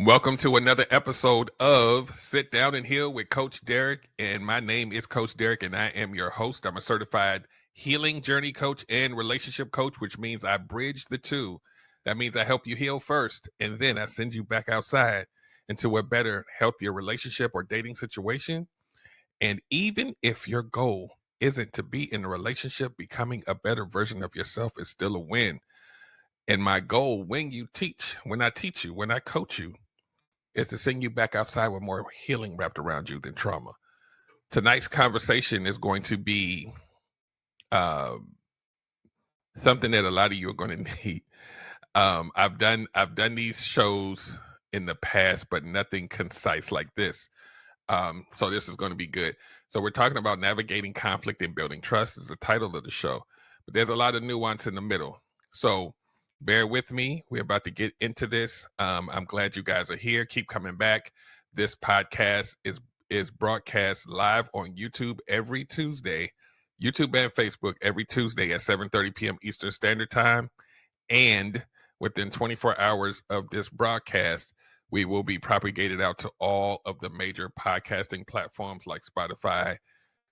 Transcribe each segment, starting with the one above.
Welcome to another episode of Sit Down and Heal with Coach Derrick. And my name is Coach Derrick, and I am your host. I'm a certified healing journey coach and relationship coach, which means I bridge the two. That means I help you heal first, and then I send you back outside into a better, healthier relationship or dating situation. And even if your goal isn't to be in a relationship, becoming a better version of yourself is still a win. And my goal when I teach you, when I coach you, is to send you back outside with more healing wrapped around you than trauma. Tonight's conversation is going to be something that a lot of you are going to need. I've done these shows in the past, but nothing concise like this. So this is going to be good. So we're talking about navigating conflict and building trust is the title of the show, but there's a lot of nuance in the middle. So bear with me. We're about to get into this. I'm glad you guys are here. Keep coming back. This podcast is broadcast live on YouTube every Tuesday, YouTube and Facebook every Tuesday at 7:30 p.m. Eastern Standard Time. And within 24 hours of this broadcast, we will be propagated out to all of the major podcasting platforms like Spotify,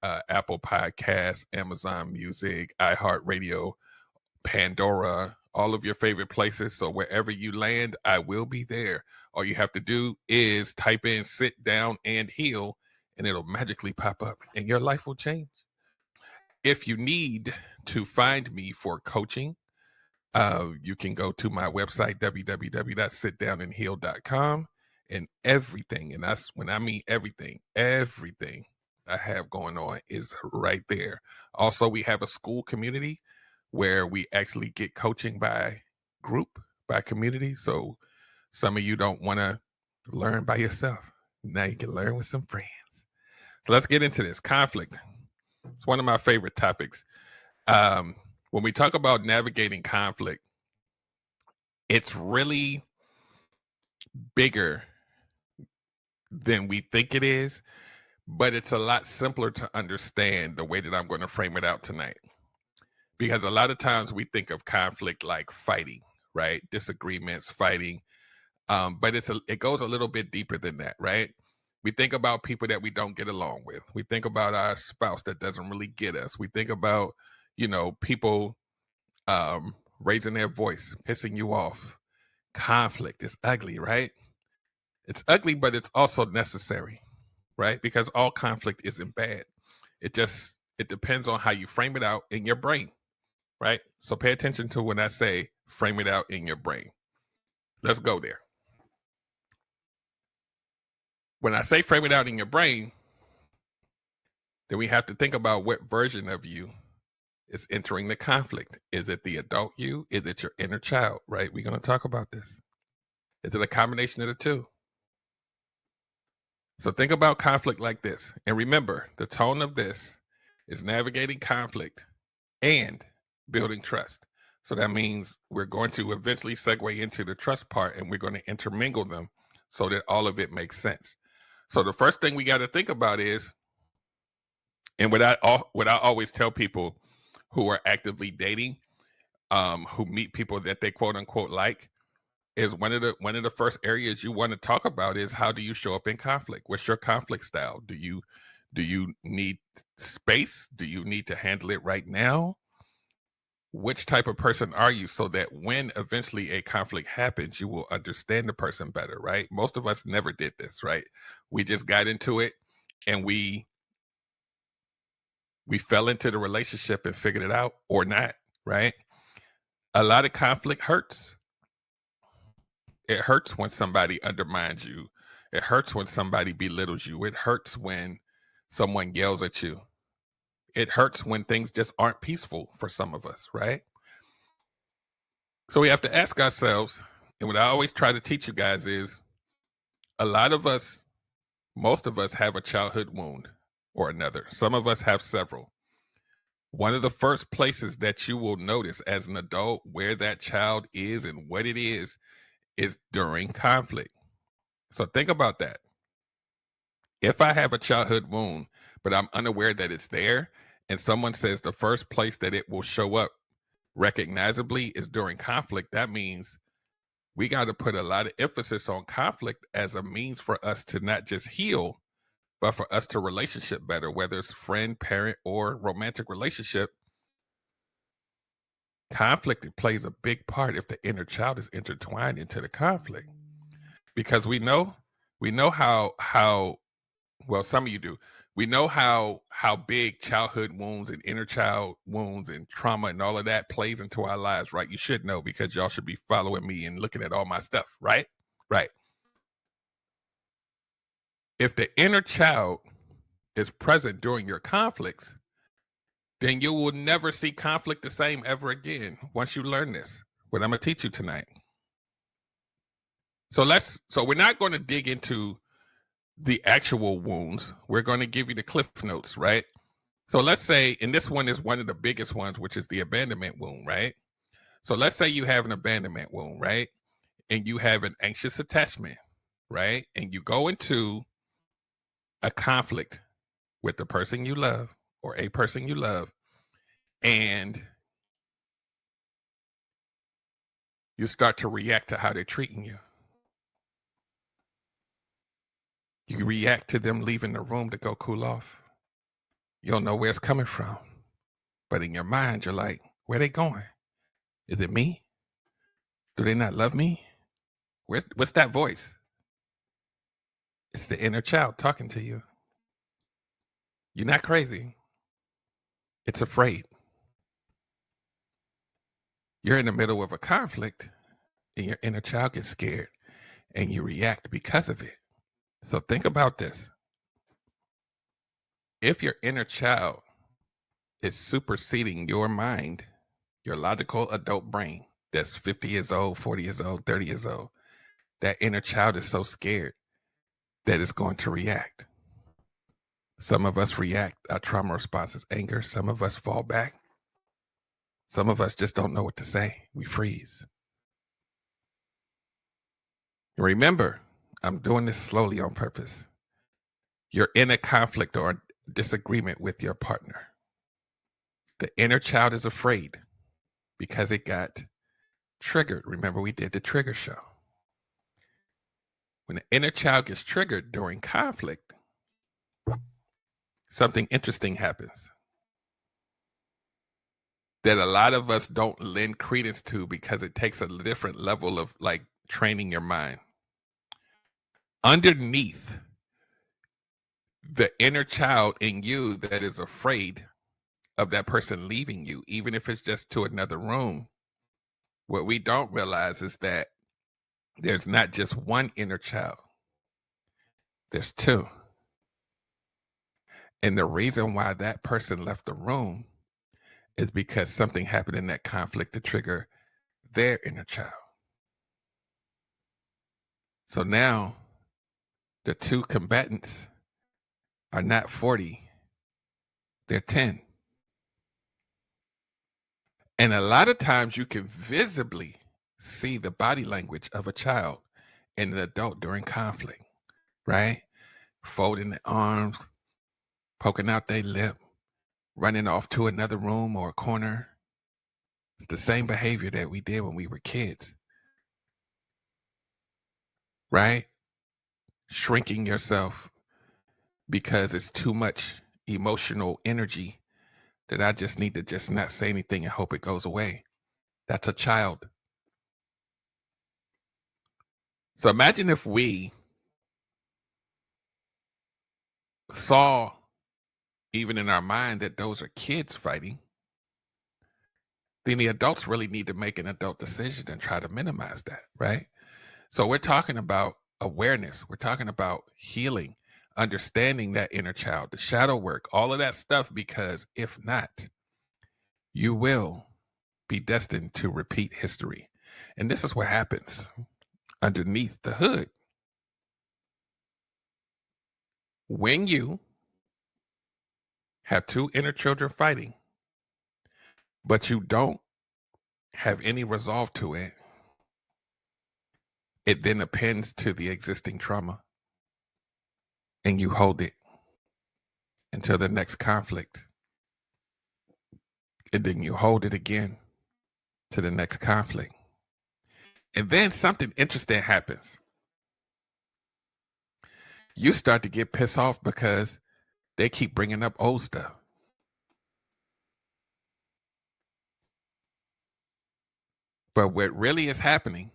Apple Podcasts, Amazon Music, iHeartRadio, Pandora, all of your favorite places. So wherever you land, I will be there. All you have to do is type in "sit down and heal," and it'll magically pop up and your life will change. If you need to find me for coaching, you can go to my website, www.sitdownandheal.com, and everything, and that's when I mean everything I have going on is right there. Also, we have a school community where we actually get coaching by group, by community. So some of you don't want to learn by yourself. Now you can learn with some friends. So let's get into this. Conflict. It's one of my favorite topics. When we talk about navigating conflict, it's really bigger than we think it is, but it's a lot simpler to understand the way that I'm going to frame it out tonight. Because a lot of times we think of conflict like fighting, right? Disagreements, fighting. But it goes a little bit deeper than that, right? We think about people that we don't get along with. We think about our spouse that doesn't really get us. We think about, people raising their voice, pissing you off. Conflict is ugly, right? It's ugly, but it's also necessary, right? Because all conflict isn't bad. It depends on how you frame it out in your brain. Right? So pay attention to when I say frame it out in your brain. Let's go there. When I say frame it out in your brain, then we have to think about what version of you is entering the conflict. Is it the adult you? Is it your inner child? Right? We're going to talk about this. Is it a combination of the two? So think about conflict like this. And remember, the tone of this is navigating conflict and building trust. So that means we're going to eventually segue into the trust part, and we're going to intermingle them so that all of it makes sense. So the first thing we got to think about is, and what I always tell people who are actively dating, who meet people that they quote unquote like, is one of the first areas you want to talk about is how do you show up in conflict? What's your conflict style? Do you need space? Do you need to handle it right now? Which type of person are you, so that when eventually a conflict happens, you will understand the person better, right? Most of us never did this, right? We just got into it and we fell into the relationship and figured it out or not, right? A lot of conflict hurts. It hurts when somebody undermines you. It hurts when somebody belittles you. It hurts when someone yells at you. It hurts when things just aren't peaceful for some of us, right? So we have to ask ourselves, and what I always try to teach you guys is, a lot of us, most of us have a childhood wound or another. Some of us have several. One of the first places that you will notice as an adult where that child is and what it is during conflict. So think about that. If I have a childhood wound, but I'm unaware that it's there, and someone says the first place that it will show up recognizably is during conflict, that means we got to put a lot of emphasis on conflict as a means for us to not just heal, but for us to relationship better, whether it's friend, parent, or romantic relationship. Conflict, it plays a big part if the inner child is intertwined into the conflict, because we know how well, some of you do. We know how big childhood wounds and inner child wounds and trauma and all of that plays into our lives, right? You should know, because y'all should be following me and looking at all my stuff, right? Right. If the inner child is present during your conflicts, then you will never see conflict the same ever again once you learn this, what I'm gonna teach you tonight. So we're not going to dig into the actual wounds. We're going to give you the cliff notes, right? So let's say, and this one is one of the biggest ones, which is the abandonment wound, right? So let's say you have an abandonment wound, right? And you have an anxious attachment, right? And you go into a conflict with the person you love or a person you love, and you start to react to how they're treating you. You react to them leaving the room to go cool off. You don't know where it's coming from. But in your mind, you're like, where they going? Is it me? Do they not love me? What's that voice? It's the inner child talking to you. You're not crazy. It's afraid. You're in the middle of a conflict and your inner child gets scared and you react because of it. So think about this. If your inner child is superseding your mind, your logical adult brain that's 50 years old, 40 years old, 30 years old, that inner child is so scared that it's going to react. Some of us react, our trauma response is anger. Some of us fall back. Some of us just don't know what to say. We freeze. Remember, I'm doing this slowly on purpose. You're in a conflict or disagreement with your partner. The inner child is afraid because it got triggered. Remember, we did the trigger show. When the inner child gets triggered during conflict, something interesting happens that a lot of us don't lend credence to because it takes a different level of like training your mind. Underneath the inner child in you that is afraid of that person leaving you, even if it's just to another room, what we don't realize is that there's not just one inner child, there's two. And the reason why that person left the room is because something happened in that conflict to trigger their inner child. So now the two combatants are not 40, they're 10. And a lot of times you can visibly see the body language of a child and an adult during conflict, right? Folding the arms, poking out their lip, running off to another room or a corner. It's the same behavior that we did when we were kids, right? Shrinking yourself because it's too much emotional energy that I just need to just not say anything and hope it goes away. That's a child. So imagine if we saw, even in our mind, that those are kids fighting, then the adults really need to make an adult decision and try to minimize that, right? So we're talking about awareness. We're talking about healing, understanding that inner child, the shadow work, all of that stuff, because if not, you will be destined to repeat history. And this is what happens underneath the hood. When you have two inner children fighting, but you don't have any resolve to it, it then appends to the existing trauma and you hold it until the next conflict. And then you hold it again to the next conflict. And then something interesting happens. You start to get pissed off because they keep bringing up old stuff. But what really is happening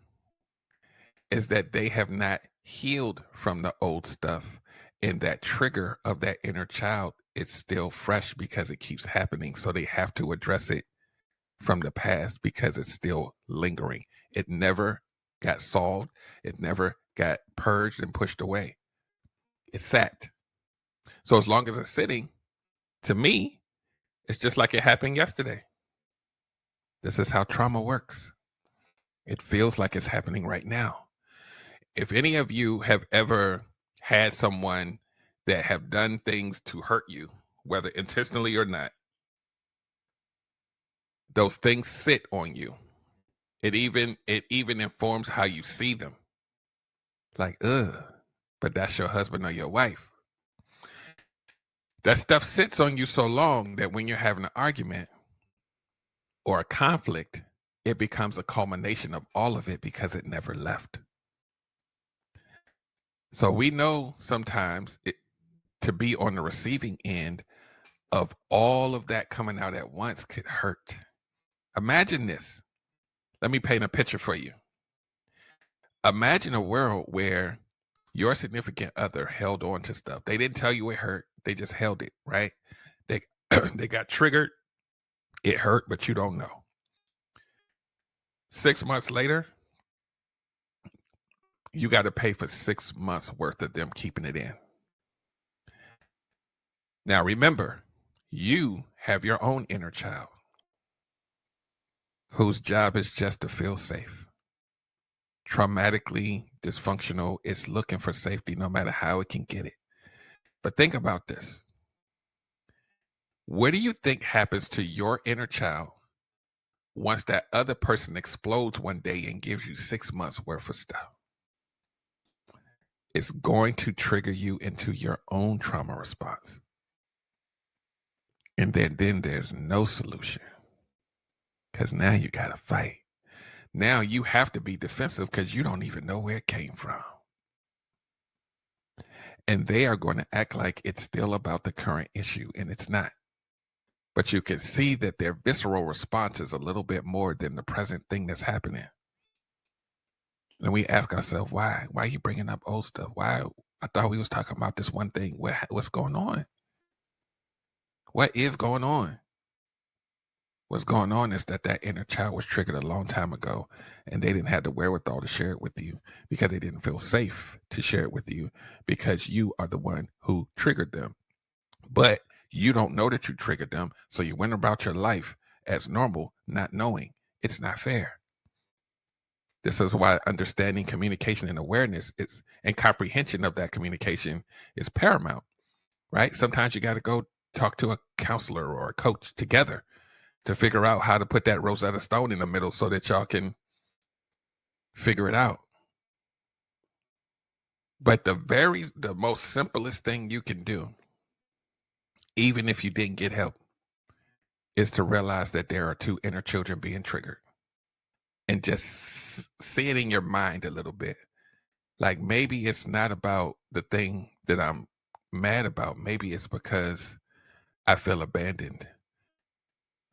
is that they have not healed from the old stuff. And that trigger of that inner child, it's still fresh because it keeps happening. So they have to address it from the past because it's still lingering. It never got solved. It never got purged and pushed away. It sat. So as long as it's sitting, to me, it's just like it happened yesterday. This is how trauma works. It feels like it's happening right now. If any of you have ever had someone that have done things to hurt you, whether intentionally or not, those things sit on you. It even informs how you see them. Like, but that's your husband or your wife. That stuff sits on you so long that when you're having an argument or a conflict, it becomes a culmination of all of it because it never left. So we know sometimes to be on the receiving end of all of that coming out at once could hurt. Imagine this. Let me paint a picture for you. Imagine a world where your significant other held on to stuff. They didn't tell you it hurt. They just held it, right? They they got triggered. It hurt, but you don't know. 6 months later, you got to pay for 6 months worth of them keeping it in. Now, remember, you have your own inner child whose job is just to feel safe. Traumatically dysfunctional, it's looking for safety no matter how it can get it. But think about this. What do you think happens to your inner child once that other person explodes one day and gives you 6 months worth of stuff? It's going to trigger you into your own trauma response. And then there's no solution because now you got to fight. Now you have to be defensive because you don't even know where it came from. And they are going to act like it's still about the current issue, and it's not. But you can see that their visceral response is a little bit more than the present thing that's happening. And we ask ourselves, why? Why are you bringing up old stuff? Why? I thought we was talking about this one thing. What's going on? What is going on? What's going on is that inner child was triggered a long time ago, and they didn't have the wherewithal to share it with you because they didn't feel safe to share it with you because you are the one who triggered them. But you don't know that you triggered them, so you went about your life as normal, not knowing. It's not fair. This is why understanding communication and awareness is, and comprehension of that communication is paramount, right? Sometimes you got to go talk to a counselor or a coach together to figure out how to put that Rosetta Stone in the middle so that y'all can figure it out. But the most simplest thing you can do, even if you didn't get help, is to realize that there are two inner children being triggered. And just see it in your mind a little bit. Like maybe it's not about the thing that I'm mad about. Maybe it's because I feel abandoned.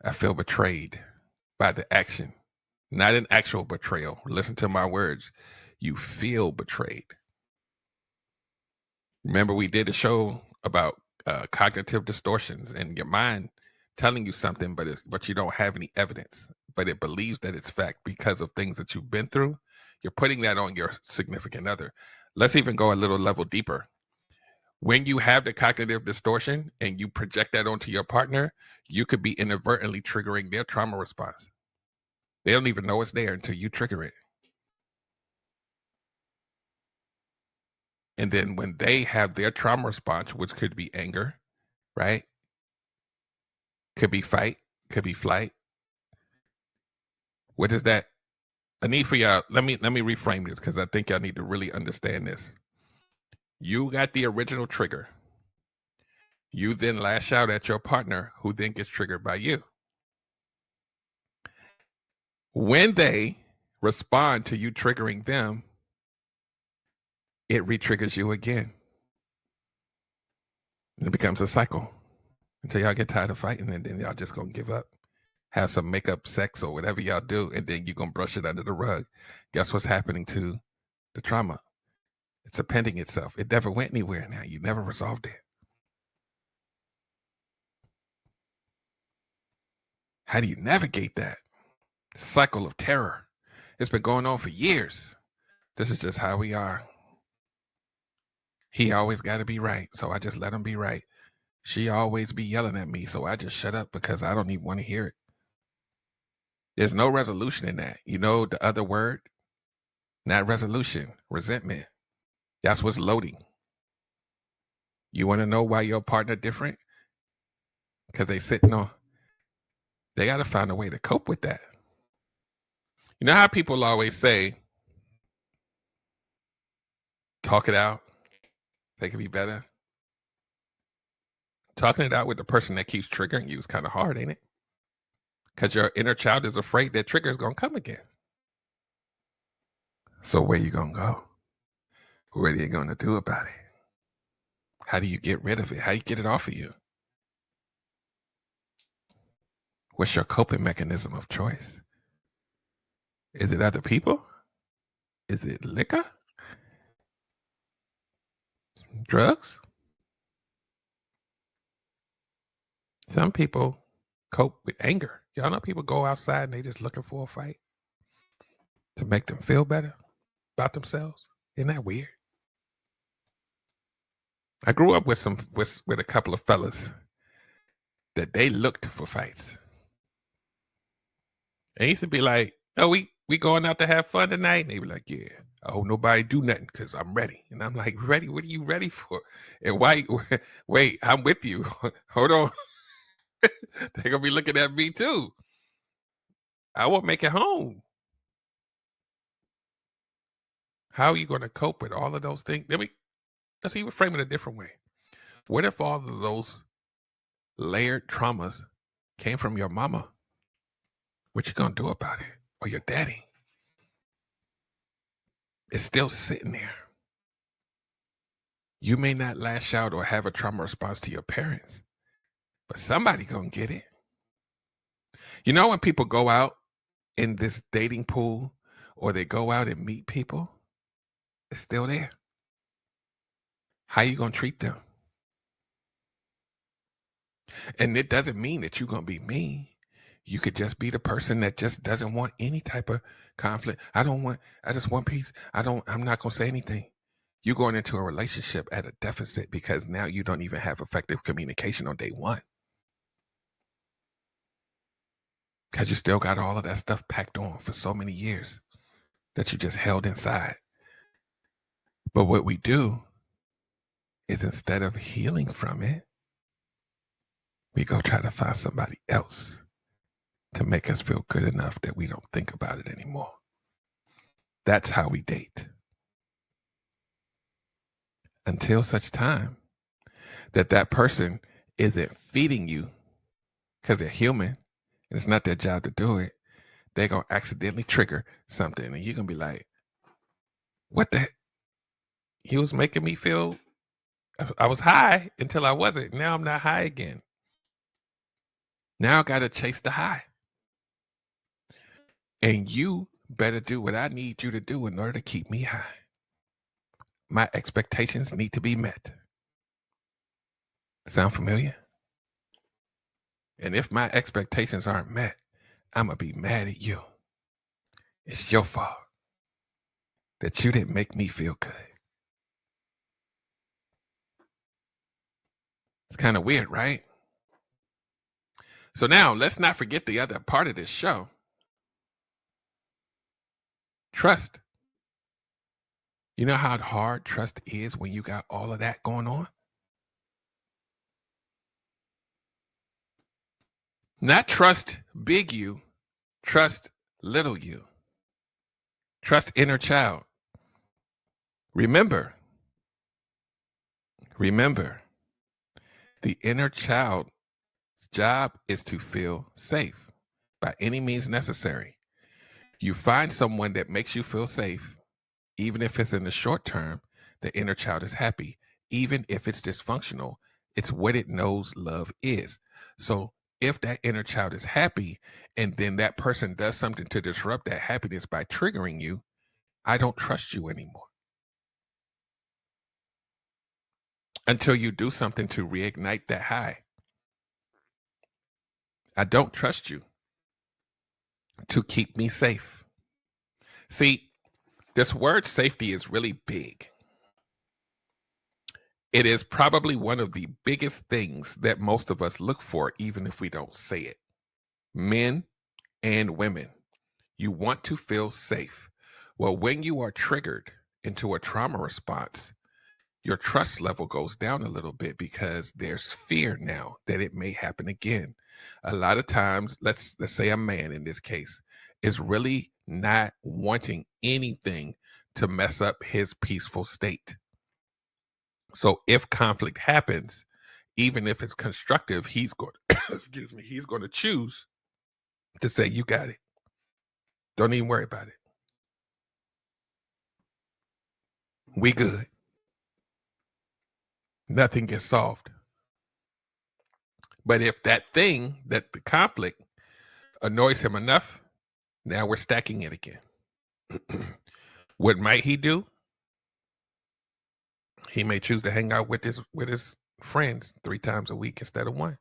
I feel betrayed by the action, not an actual betrayal. Listen to my words. You feel betrayed. Remember, we did a show about cognitive distortions and your mind telling you something, but you don't have any evidence, but it believes that it's fact because of things that you've been through. You're putting that on your significant other. Let's even go a little level deeper. When you have the cognitive distortion and you project that onto your partner, you could be inadvertently triggering their trauma response. They don't even know it's there until you trigger it. And then when they have their trauma response, which could be anger, right? Could be fight, could be flight. What is that? I need for y'all, let me reframe this because I think y'all need to really understand this. You got the original trigger. You then lash out at your partner who then gets triggered by you. When they respond to you triggering them, it re-triggers you again. And it becomes a cycle until y'all get tired of fighting, and then y'all just gonna give up. Have some makeup sex or whatever y'all do, and then you're gonna brush it under the rug. Guess what's happening to the trauma? It's appending itself. It never went anywhere now. You never resolved it. How do you navigate that cycle of terror? It's been going on for years. This is just how we are. He always got to be right, so I just let him be right. She always be yelling at me, so I just shut up because I don't even want to hear it. There's no resolution in that. You know the other word? Not resolution, resentment. That's what's loading. You want to know why your partner different? Because they got to find a way to cope with that. You know how people always say, talk it out, they can be better? Talking it out with the person that keeps triggering you is kind of hard, ain't it? Because your inner child is afraid that trigger is going to come again. So where you going to go? What are you going to do about it? How do you get rid of it? How do you get it off of you? What's your coping mechanism of choice? Is it other people? Is it liquor? Drugs? Some people cope with anger. Y'all know people go outside and they just looking for a fight to make them feel better about themselves. Isn't that weird? I grew up with a couple of fellas that they looked for fights. They used to be like, "Oh, we going out to have fun tonight?" And they be like, "Yeah, I hope nobody do nothing because I'm ready." And I'm like, "Ready? What are you ready for?" And why? Wait, I'm with you. Hold on. They're gonna be looking at me too. I won't make it home. How are you going to cope with all of those things? Let's even frame it a different way. What if all of those layered traumas came from your mama? What you gonna do about it? Or your daddy? It's still sitting there. You may not lash out or have a trauma response to your parents, but somebody gonna get it. You know when people go out in this dating pool or they go out and meet people, it's still there. How you gonna treat them? And it doesn't mean that you're gonna be mean. You could just be the person that just doesn't want any type of conflict. I just want peace. I'm not gonna say anything. You're going into a relationship at a deficit because now you don't even have effective communication on day one. Because you still got all of that stuff packed on for so many years that you just held inside. But what we do is instead of healing from it, we go try to find somebody else to make us feel good enough that we don't think about it anymore. That's how we date. Until such time that person isn't feeding you because they're human and it's not their job to do it, they're going to accidentally trigger something. And you're going to be like, what the heck? He was making me feel, I was high until I wasn't. Now I'm not high again. Now I got to chase the high. And you better do what I need you to do in order to keep me high. My expectations need to be met. Sound familiar? And if my expectations aren't met, I'm going to be mad at you. It's your fault that you didn't make me feel good. It's kind of weird, right? So now let's not forget the other part of this show. Trust. You know how hard trust is when you got all of that going on? Not trust big you, trust little you. Trust inner child. Remember, the inner child's job is to feel safe by any means necessary. You find someone that makes you feel safe, even if it's in the short term, the inner child is happy. Even if it's dysfunctional, it's what it knows love is. So if that inner child is happy and then that person does something to disrupt that happiness by triggering you, I don't trust you anymore until you do something to reignite that high. I don't trust you to keep me safe. See, this word safety is really big. It is probably one of the biggest things that most of us look for, even if we don't say it. Men and women, you want to feel safe. Well, when you are triggered into a trauma response, your trust level goes down a little bit because there's fear now that it may happen again. A lot of times, let's say a man in this case is really not wanting anything to mess up his peaceful state. So if conflict happens, even if it's constructive, he's going excuse me, he's going to choose to say, you got it. Don't even worry about it. We good. Nothing gets solved. But if that thing, that the conflict annoys him enough, now we're stacking it again. What might he do? He may choose to hang out with his friends 3 times a week instead of 1.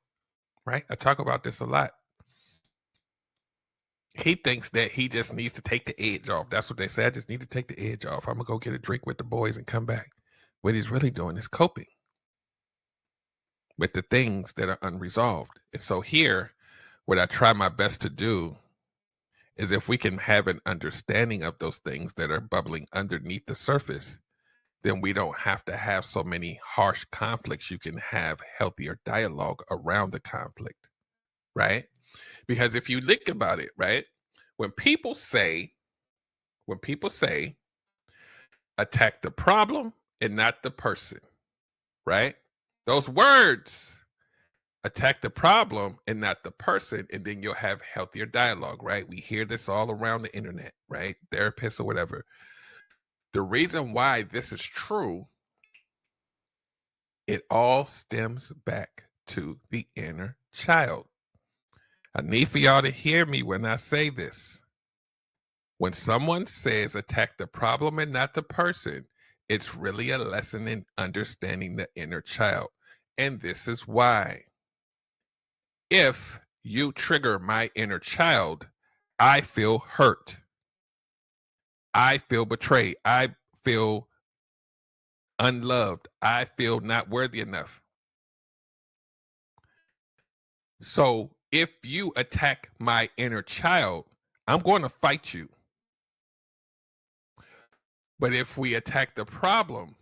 Right? I talk about this a lot. He thinks that he just needs to take the edge off. That's what they say. I just need to take the edge off. I'm gonna go get a drink with the boys and come back. What he's really doing is coping with the things that are unresolved. And so here, what I try my best to do is if we can have an understanding of those things that are bubbling underneath the surface, then we don't have to have so many harsh conflicts. You can have healthier dialogue around the conflict, right? Because if you think about it, right, when people say, attack the problem and not the person, right? Those words, attack the problem and not the person, and then you'll have healthier dialogue, right? We hear this all around the internet, right? Therapists or whatever. The reason why this is true, it all stems back to the inner child. I need for y'all to hear me when I say this. When someone says attack the problem and not the person, it's really a lesson in understanding the inner child. And this is why. If you trigger my inner child, I feel hurt. I feel betrayed. I feel unloved. I feel not worthy enough. So if you attack my inner child, I'm going to fight you. But if we attack the problem,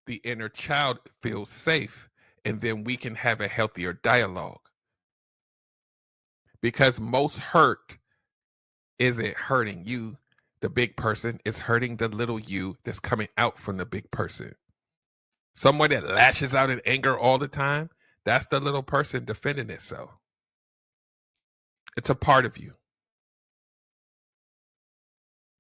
the inner child feels safe, and then we can have a healthier dialogue. Because most hurt isn't hurting you, the big person, is hurting the little you that's coming out from the big person. Someone that lashes out in anger all the time, that's the little person defending itself. It's a part of you.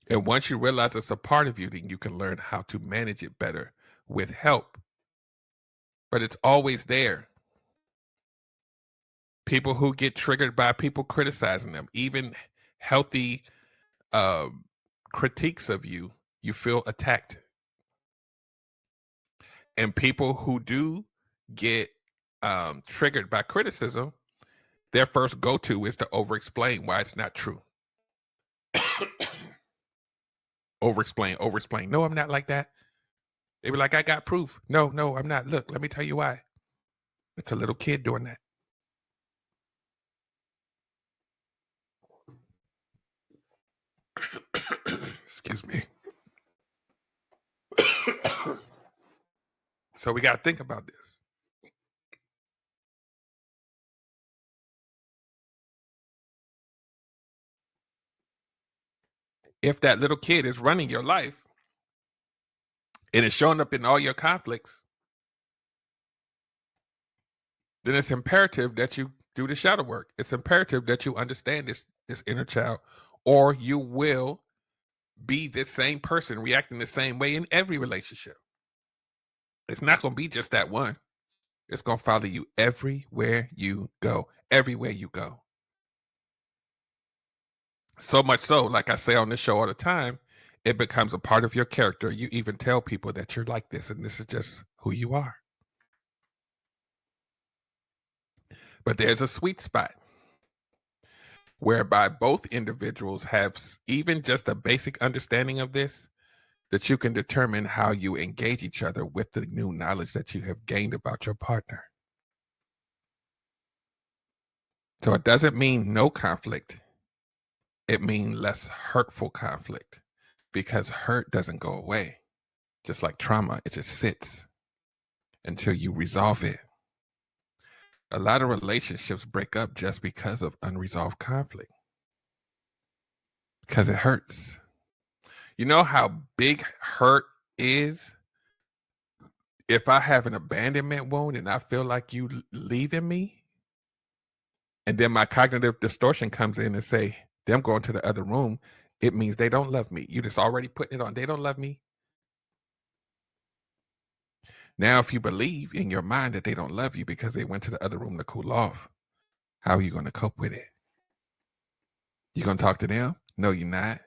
And once you realize it's a part of you, then you can learn how to manage it better with help. But it's always there. People who get triggered by people criticizing them, even healthy critiques of you, you feel attacked. And people who do get triggered by criticism, their first go-to is to over-explain why it's not true. Over-explain. No, I'm not like that. They be like, I got proof. No, I'm not. Look, let me tell you why. It's a little kid doing that. Excuse me. So we got to think about this. If that little kid is running your life and it's showing up in all your conflicts, then it's imperative that you do the shadow work. It's imperative that you understand this inner child, or you will be the same person reacting the same way in every relationship. It's not going to be just that one. It's going to follow you everywhere you go. Everywhere you go. So much so, like I say on this show all the time, it becomes a part of your character. You even tell people that you're like this, and this is just who you are. But there's a sweet spot whereby both individuals have even just a basic understanding of this, that you can determine how you engage each other with the new knowledge that you have gained about your partner. So it doesn't mean no conflict. It means less hurtful conflict, because hurt doesn't go away. Just like trauma, it just sits until you resolve it. A lot of relationships break up just because of unresolved conflict, because it hurts. You know how big hurt is? If I have an abandonment wound and I feel like you leaving me, and then my cognitive distortion comes in and say, them going to the other room, it means they don't love me. You just already putting it on. They don't love me. Now, if you believe in your mind that they don't love you because they went to the other room to cool off, how are you going to cope with it? You going to talk to them? No, you're not.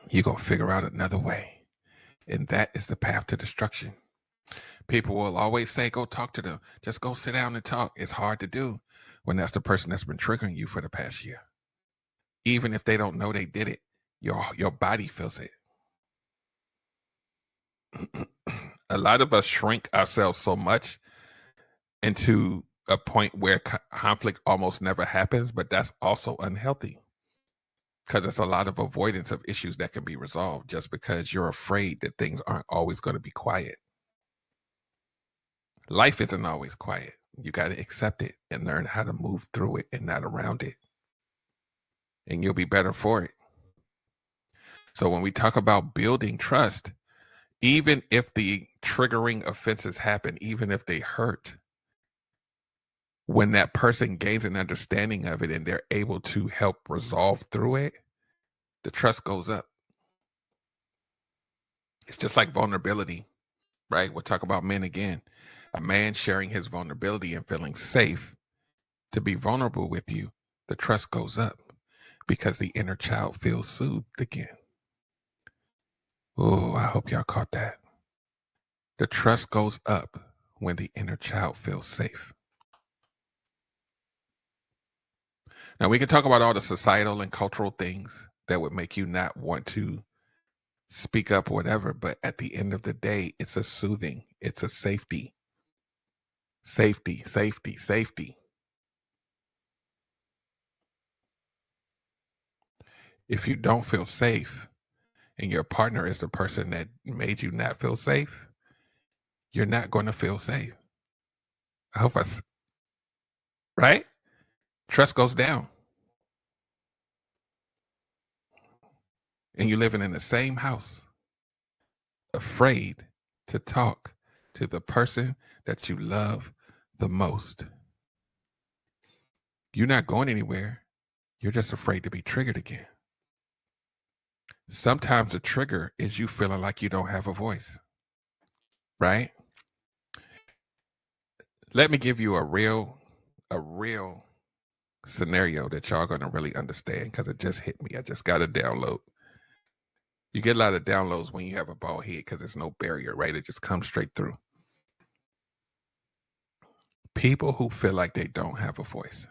You're going to figure out another way. And that is the path to destruction. People will always say, go talk to them. Just go sit down and talk. It's hard to do when that's the person that's been triggering you for the past year. Even if they don't know they did it, your body feels it. A lot of us shrink ourselves so much into a point where conflict almost never happens, but that's also unhealthy, because it's a lot of avoidance of issues that can be resolved just because you're afraid that things aren't always going to be quiet. Life isn't always quiet. You got to accept it and learn how to move through it and not around it. And you'll be better for it. So when we talk about building trust, even if the triggering offenses happen, even if they hurt, when that person gains an understanding of it and they're able to help resolve through it, the trust goes up. It's just like vulnerability, right? We'll talk about men again. A man sharing his vulnerability and feeling safe to be vulnerable with you, the trust goes up because the inner child feels soothed again. Oh, I hope y'all caught that. The trust goes up when the inner child feels safe. Now, we can talk about all the societal and cultural things that would make you not want to speak up or whatever, but at the end of the day, it's a soothing, it's a safety. Safety, safety, safety. If you don't feel safe and your partner is the person that made you not feel safe, you're not going to feel safe. I hope right? Trust goes down. And you're living in the same house, afraid to talk to the person that you love the most. You're not going anywhere. You're just afraid to be triggered again. Sometimes the trigger is you feeling like you don't have a voice, right? Let me give you a real scenario that y'all going to really understand, because it just hit me. I just got a download. You get a lot of downloads when you have a bald head because there's no barrier, right? It just comes straight through. People who feel like they don't have a voice.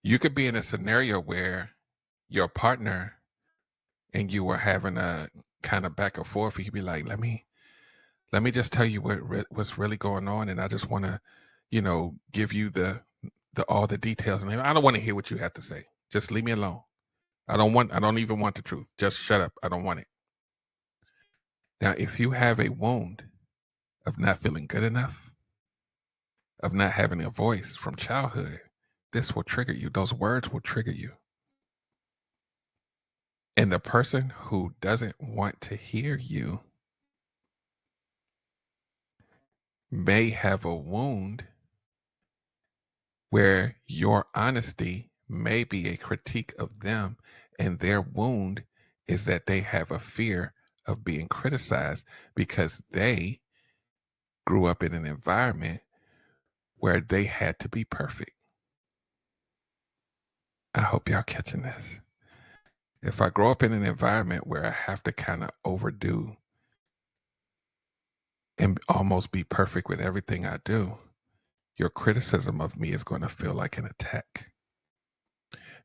You could be in a scenario where your partner and you were having a kind of back and forth. You could be like, let me just tell you what's really going on, and I just want to, give you the all the details. And I don't want to hear what you have to say. Just leave me alone. I don't even want the truth. Just shut up. I don't want it. Now, if you have a wound of not feeling good enough, of not having a voice from childhood, this will trigger you. Those words will trigger you. And the person who doesn't want to hear you may have a wound where your honesty may be a critique of them, and their wound is that they have a fear of being criticized because they grew up in an environment where they had to be perfect. I hope y'all catching this. If I grow up in an environment where I have to kind of overdo and almost be perfect with everything I do, your criticism of me is going to feel like an attack.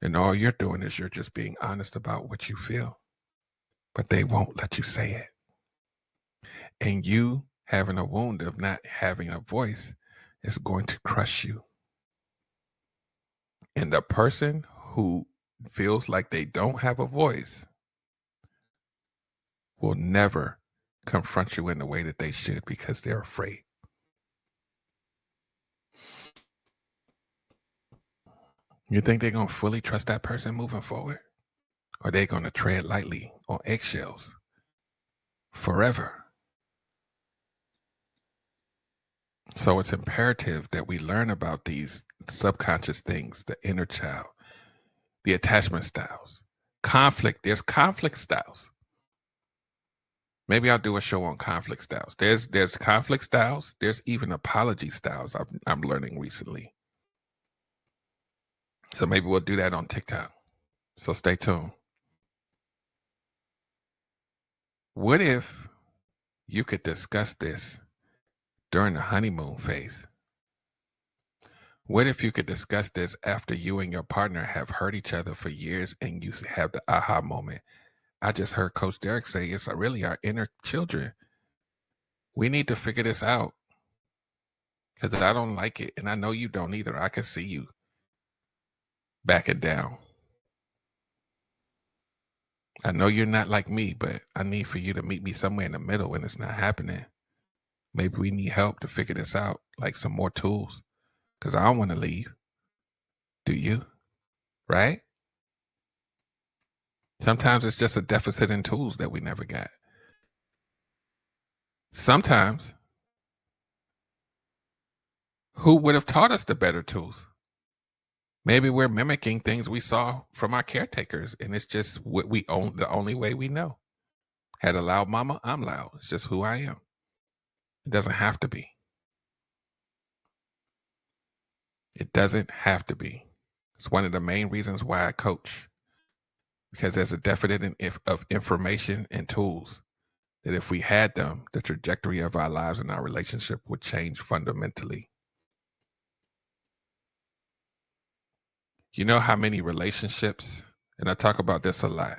And all you're doing is you're just being honest about what you feel, but they won't let you say it. And you having a wound of not having a voice is going to crush you. And the person who feels like they don't have a voice will never confront you in the way that they should because they're afraid. You think they're going to fully trust that person moving forward? Or are they going to tread lightly on eggshells forever? So it's imperative that we learn about these subconscious things, the inner child, the attachment styles, conflict. There's conflict styles. Maybe I'll do a show on conflict styles. There's conflict styles. There's even apology styles I'm learning recently. So maybe we'll do that on TikTok. So stay tuned. What if you could discuss this during the honeymoon phase? What if you could discuss this after you and your partner have hurt each other for years and you have the aha moment? I just heard Coach Derrick say it's really our inner children. We need to figure this out because I don't like it. And I know you don't either. I can see you backing down. I know you're not like me, but I need for you to meet me somewhere in the middle when it's not happening. Maybe we need help to figure this out, like some more tools, because I don't want to leave. Do you? Right? Sometimes it's just a deficit in tools that we never got. Sometimes, who would have taught us the better tools? Maybe we're mimicking things we saw from our caretakers, and it's just what we own, the only way we know. Had a loud mama, I'm loud. It's just who I am. It doesn't have to be. It doesn't have to be. It's one of the main reasons why I coach, because there's a deficit of information and tools that if we had them, the trajectory of our lives and our relationship would change fundamentally. You know how many relationships, and I talk about this a lot,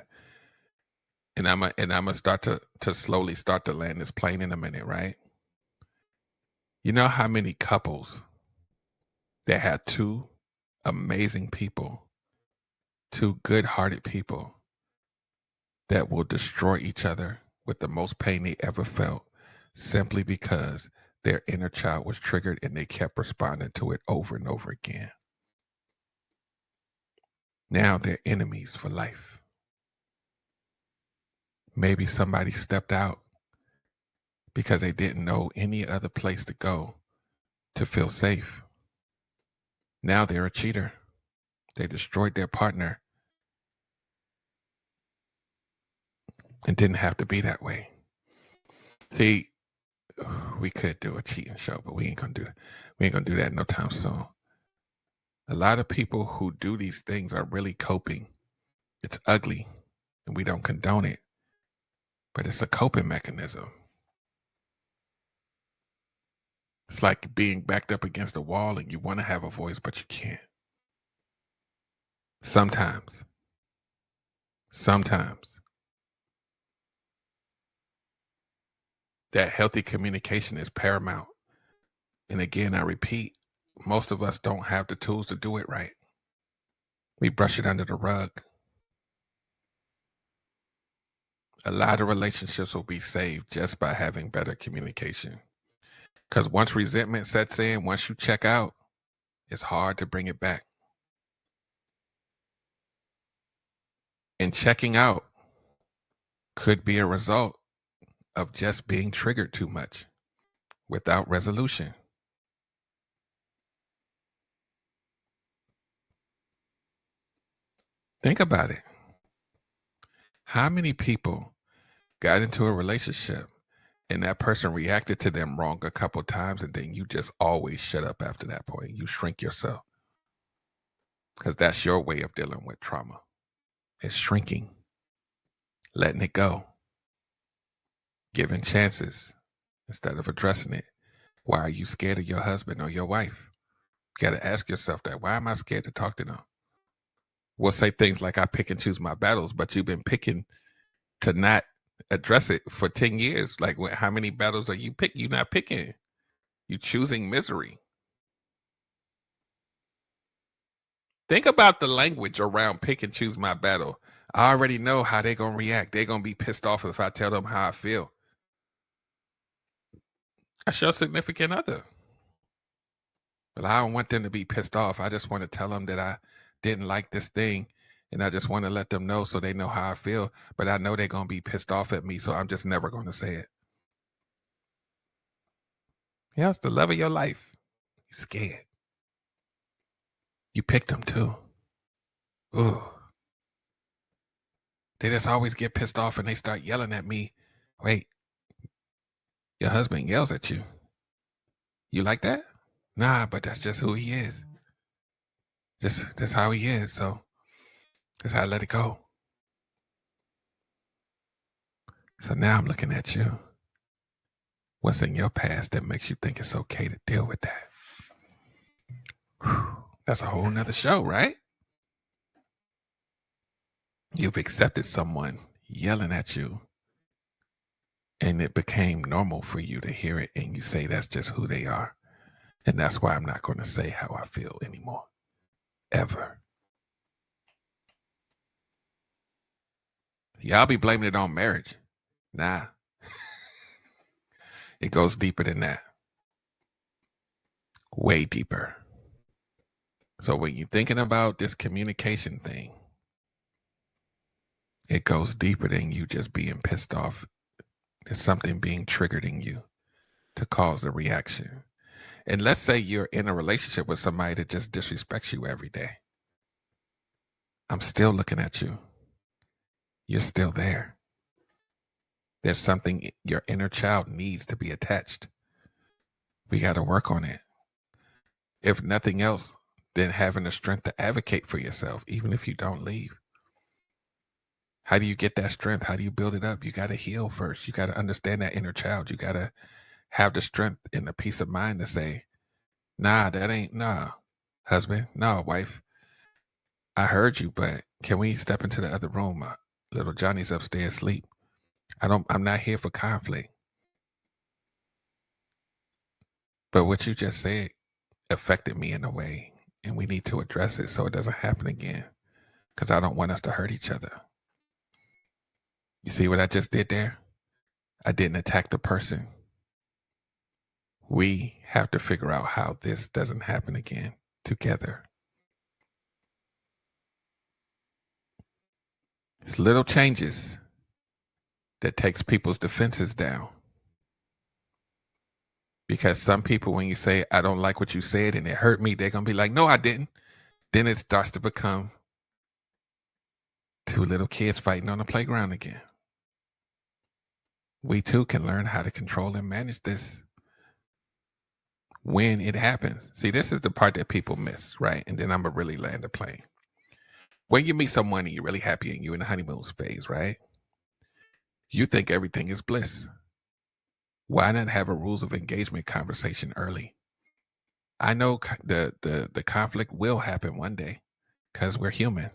and I'm gonna start to slowly start to land this plane in a minute, right? You know how many couples that had two amazing people, two good-hearted people that will destroy each other with the most pain they ever felt simply because their inner child was triggered and they kept responding to it over and over again. Now they're enemies for life. Maybe somebody stepped out because they didn't know any other place to go to feel safe. Now they're a cheater. They destroyed their partner and didn't have to be that way. See, we could do a cheating show, but we ain't gonna do that no time soon. A lot of people who do these things are really coping. It's ugly and we don't condone it, but it's a coping mechanism. It's like being backed up against a wall and you want to have a voice, but you can't. Sometimes. That healthy communication is paramount. And again, I repeat, most of us don't have the tools to do it right. We brush it under the rug. A lot of relationships will be saved just by having better communication. Because once resentment sets in, once you check out, it's hard to bring it back. And checking out could be a result of just being triggered too much without resolution. Think about it. How many people got into a relationship and that person reacted to them wrong a couple times and then you just always shut up after that point? You shrink yourself because that's your way of dealing with trauma. It's shrinking, letting it go, giving chances instead of addressing it. Why are you scared of your husband or your wife? You got to ask yourself that. Why am I scared to talk to them? We'll say things like, I pick and choose my battles, but you've been picking to not address it for 10 years. Like, how many battles are you picking? You're not picking. You're choosing misery. Think about the language around pick and choose my battle. I already know how they're going to react. They're going to be pissed off if I tell them how I feel. That's your significant other. But I don't want them to be pissed off. I just want to tell them that I didn't like this thing. And I just want to let them know so they know how I feel. But I know they're going to be pissed off at me. So I'm just never going to say it. Yeah, it's the love of your life. You're scared. You picked them too. Ooh. They just always get pissed off and they start yelling at me. Wait, your husband yells at you. You like that? Nah, but that's just who he is. That's how he is. So that's how I let it go. So now I'm looking at you. What's in your past that makes you think it's okay to deal with that? Whew. That's a whole nother show, right? You've accepted someone yelling at you and it became normal for you to hear it and you say that's just who they are. And that's why I'm not going to say how I feel anymore. Ever. Y'all be blaming it on marriage. Nah. It goes deeper than that. Way deeper. So when you're thinking about this communication thing, it goes deeper than you just being pissed off. There's something being triggered in you to cause a reaction. And let's say you're in a relationship with somebody that just disrespects you every day. I'm still looking at you. You're still there. There's something your inner child needs to be attached. We got to work on it. If nothing else, then having the strength to advocate for yourself, even if you don't leave. How do you get that strength? How do you build it up? You got to heal first. You got to understand that inner child. You got to have the strength and the peace of mind to say, nah, husband, no, wife. I heard you, but can we step into the other room? Little Johnny's upstairs asleep. I'm not here for conflict. But what you just said affected me in a way, and we need to address it so it doesn't happen again, because I don't want us to hurt each other. You see what I just did there? I didn't attack the person. We have to figure out how this doesn't happen again together. It's little changes that takes people's defenses down. Because some people, when you say, I don't like what you said and it hurt me, they're going to be like, no, I didn't. Then it starts to become two little kids fighting on the playground again. We too can learn how to control and manage this when it happens. See, this is the part that people miss, right? And then I'm going to really land the plane. When you meet someone and you're really happy and you're in the honeymoon phase, right? You think everything is bliss. Why not have a rules of engagement conversation early? I know the conflict will happen one day because we're human.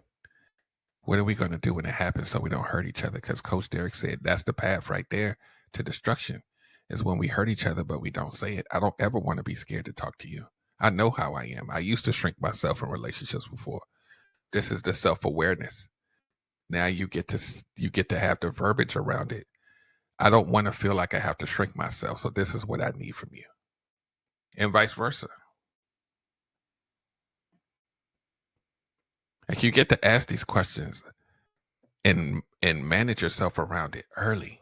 What are we going to do when it happens so we don't hurt each other? Because Coach Derrick said that's the path right there to destruction, is when we hurt each other, but we don't say it. I don't ever want to be scared to talk to you. I know how I am. I used to shrink myself in relationships before. This is the self-awareness. Now you get to have the verbiage around it. I don't want to feel like I have to shrink myself. So this is what I need from you. And vice versa. Like, you get to ask these questions and manage yourself around it early.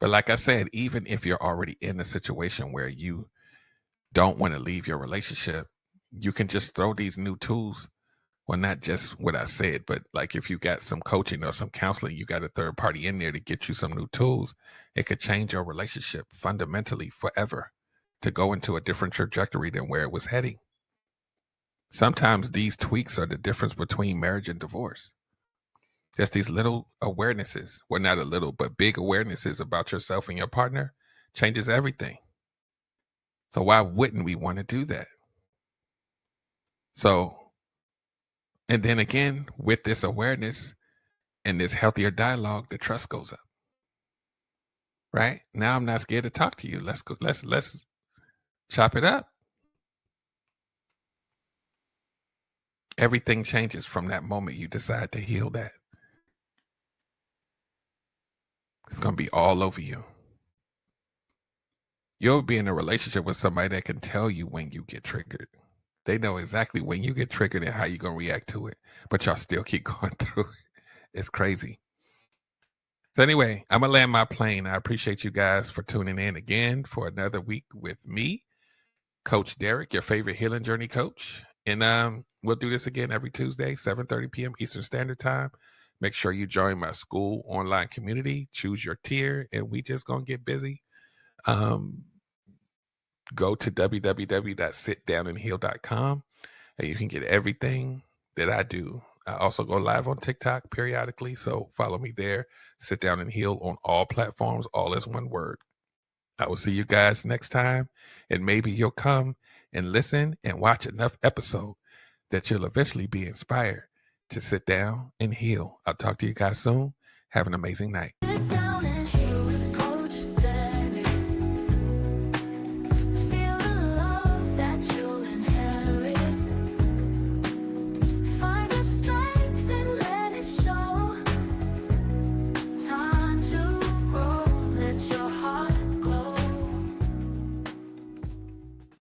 But like I said, even if you're already in a situation where you don't want to leave your relationship, you can just throw these new tools well, not just what I said, but like if you got some coaching or some counseling, you got a third party in there to get you some new tools, it could change your relationship fundamentally forever to go into a different trajectory than where it was heading. Sometimes these tweaks are the difference between marriage and divorce. Just these little awarenesses, well, not a little, but big awarenesses about yourself and your partner changes everything. So why wouldn't we want to do that? So, and then again, with this awareness and this healthier dialogue, the trust goes up. Right? Now I'm not scared to talk to you. Let's go, let's chop it up. Everything changes from that moment you decide to heal that. It's going to be all over you. You'll be in a relationship with somebody that can tell you when you get triggered. They know exactly when you get triggered and how you're going to react to it, but y'all still keep going through it. It's crazy. So anyway, I'm going to land my plane. I appreciate you guys for tuning in again for another week with me, Coach Derrick, your favorite healing journey coach. And we'll do this again every Tuesday, 7:30 p.m. Eastern Standard Time. Make sure you join my school online community. Choose your tier, and we just going to get busy. Go to www.sitdownandheal.com, and you can get everything that I do. I also go live on TikTok periodically, so follow me there. Sit Down and Heal on all platforms, all as one word. I will see you guys next time, and maybe you'll come and listen and watch enough episode that you'll eventually be inspired to sit down and heal. I'll talk to you guys soon. Have an amazing night.